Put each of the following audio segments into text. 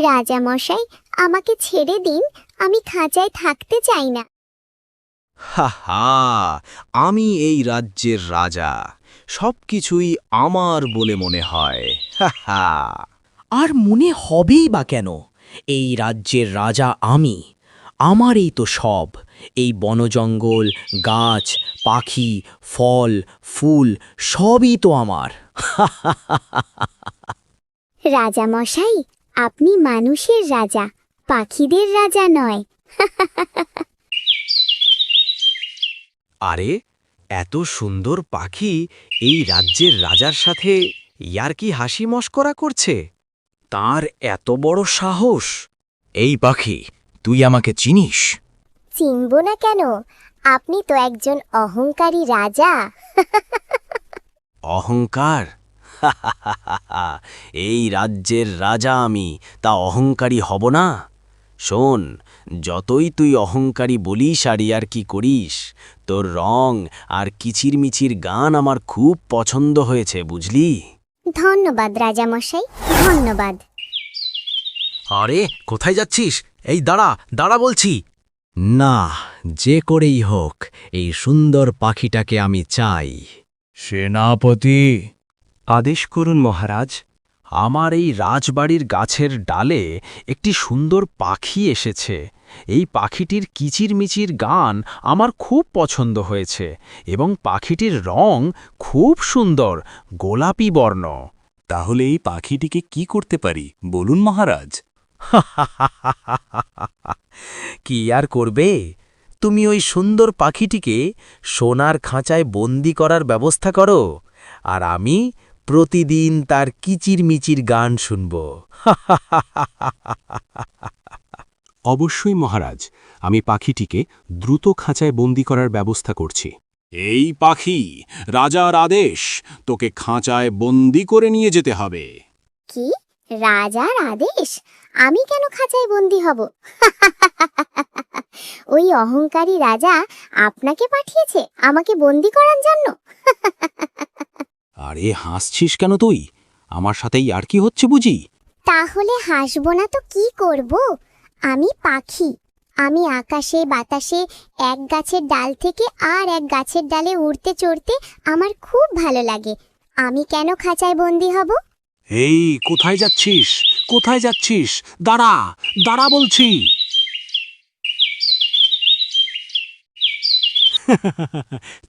রাজামশাই, আমাকে ছেড়ে দিন, আমি খাঁচায় থাকতে চাই না। হা হা, আমি এই রাজ্যের রাজা, সবকিছুই আমার বলে মনে হয়। হা হা। আর মনে হবেই বা কেন? এই রাজ্যের রাজা আমি। আমারই তো সব। এই বনজঙ্গল, গাছ, পাখি, ফল, ফুল সবই তো আমার। রাজামশাই, আপনি মানুষের রাজা, পাখিদের রাজা নয়। আরে, এত সুন্দর পাখি এই রাজ্যের রাজার সাথে ইয়ার্কি হাসি মশকরা করছে। তার এত বড় সাহস! এই পাখি, তুই আমাকে চিনিস? চিনব না কেন? আপনি তো একজন অহংকারী রাজা। অহংকার? এই রাজ্যের রাজা আমি, তা অহংকারী হব না? শোন, যতই তুই অহংকারী বলিস আর ইয়ার্কি করিস, তোর রং আর কিচিরমিচির গান আমার খুব পছন্দ হয়েছে, বুঝলি? ধন্যবাদ রাজামশাই, ধন্যবাদ। আরে, কোথায় যাচ্ছিস? এই দাঁড়া, দাঁড়া বলছি। না, যে করেই হোক এই সুন্দর পাখিটাকে আমি চাই। সেনাপতি, আদেশ করুন মহারাজ। আমার এই রাজবাড়ির গাছের ডালে একটি সুন্দর পাখি এসেছে। এই পাখিটির কিচিরমিচির গান আমার খুব পছন্দ হয়েছে এবং পাখিটির রং খুব সুন্দর, গোলাপি বর্ণ। তাহলে এই পাখিটিকে কি করতে পারি বলুন মহারাজ? কি আর করবে? তুমি ওই সুন্দর পাখিটিকে সোনার খাঁচায় বন্দি করার ব্যবস্থা করো, আর আমি প্রতিদিন তার কিচিরমিচির গান শুনব। অবশ্যই মহারাজ, আমি পাখিটিকে দ্রুত খাঁচায় বন্দি করার ব্যবস্থা করছি। এই পাখি, রাজার আদেশ, তোকে খাঁচায় বন্দি করে নিয়ে যেতে হবে। কি? রাজার আদেশ? আমি কেন খাঁচায় বন্দি হব? ওই অহংকারী রাজা আপনাকে পাঠিয়েছে আমাকে বন্দি করার জন্য? আরে, হাসছিস কেন তুই? আমার সাথেই আর কি হচ্ছে বুঝি? তাহলে হাসবো না তো কি করব? আমি পাখি। আমি আকাশে বাতাসে এক গাছের ডাল থেকে আর এক গাছের ডালে উড়তে চড়তে আমার খুব ভালো লাগে। আমি কেন খাঁচায় বন্দি হব? এই, কোথায় যাচ্ছিস? কোথায় যাচ্ছিস? দাঁড়া, দাঁড়া বলছি।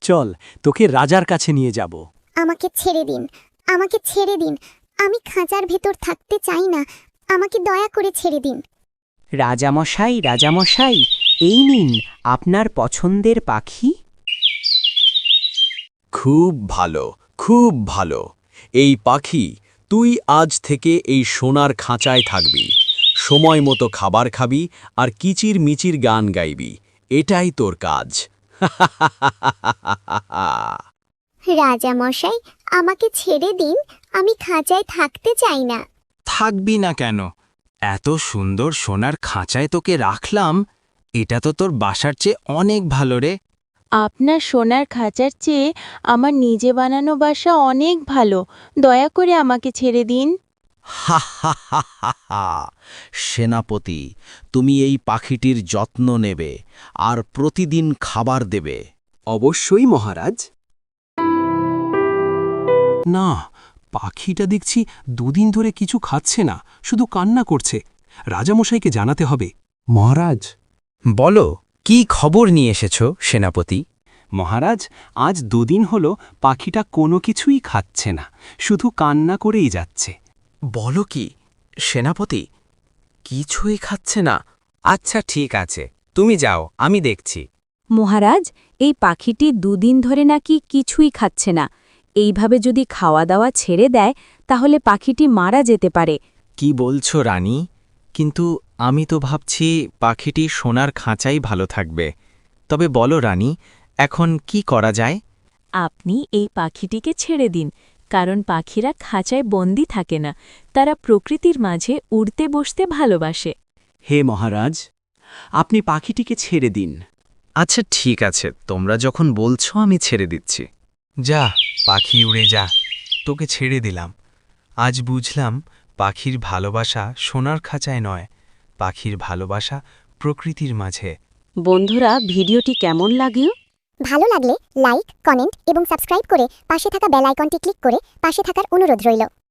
চল, তোকে রাজার কাছে নিয়ে যাব। আমাকে ছেড়ে দিন, আমাকে ছেড়ে দিন। আমি খাঁচার ভেতর থাকতে চাই না। আমাকে দয়া করে ছেড়ে দিন। রাজামশাই, রাজামশাই, এই নিন আপনার পছন্দের পাখি। খুব ভালো, খুব ভালো। এই পাখি, তুই আজ থেকে এই সোনার খাঁচায় থাকবি, সময় মতো খাবার খাবি আর কিচির মিচির গান গাইবি। এটাই তোর কাজ। রাজামশাই, আমাকে ছেড়ে দিন। আমি খাঁচায় থাকতে চাই না। থাকবি না কেন? এত সুন্দর সোনার খাঁচায় তোকে রাখলাম, এটা তো তোর বাসার চেয়ে অনেক ভালো রে। আপনার সোনার খাঁচার চেয়ে আমার নিজে বানানো বাসা অনেক ভালো। দয়া করে আমাকে ছেড়ে দিন। হা হা হা হা হা। সেনাপতি, তুমি এই পাখিটির যত্ন নেবে আর প্রতিদিন খাবার দেবে। অবশ্যই মহারাজ। না, পাখিটা দেখছি দুদিন ধরে কিছু খাচ্ছে না, শুধু কান্না করছে। রাজামশাইকে জানাতে হবে। মহারাজ, বলো, কি খবর নিয়ে এসেছ সেনাপতি? মহারাজ, আজ দুদিন হলো পাখিটা কোনো কিছুই খাচ্ছে না, শুধু কান্না করেই যাচ্ছে। বলো কি সেনাপতি, কিছুই খাচ্ছে না? আচ্ছা, ঠিক আছে, তুমি যাও, আমি দেখছি। মহারাজ, এই পাখিটি দুদিন ধরে নাকি কিছুই খাচ্ছে না। এইভাবে যদি খাওয়া দাওয়া ছেড়ে দেয় তাহলে পাখিটি মারা যেতে পারে। কি বলছো রানী? কিন্তু আমি তো ভাবছি পাখিটি সোনার খাঁচাই ভালো থাকবে। তবে বলো রানী, এখন কি করা যায়? আপনি এই পাখিটিকে ছেড়ে দিন, কারণ পাখিরা খাঁচায় বন্দি থাকে না, তারা প্রকৃতির মাঝে উড়তে বসতে ভালোবাসে। হে মহারাজ, আপনি পাখিটিকে ছেড়ে দিন। আচ্ছা, ঠিক আছে, তোমরা যখন বলছো আমি ছেড়ে দিচ্ছি। যা পাখি, উড়ে যা, তোকে ছেড়ে দিলাম। আজ বুঝলাম পাখির ভালোবাসা সোনার খাঁচায় নয়, পাখির ভালোবাসা প্রকৃতির মাঝে। বন্ধুরা, ভিডিওটি কেমন লাগলো? ভালো লাগলে লাইক, কমেন্ট এবং সাবস্ক্রাইব করে পাশে থাকা বেল আইকনটি ক্লিক করে পাশে থাকার অনুরোধ রইল।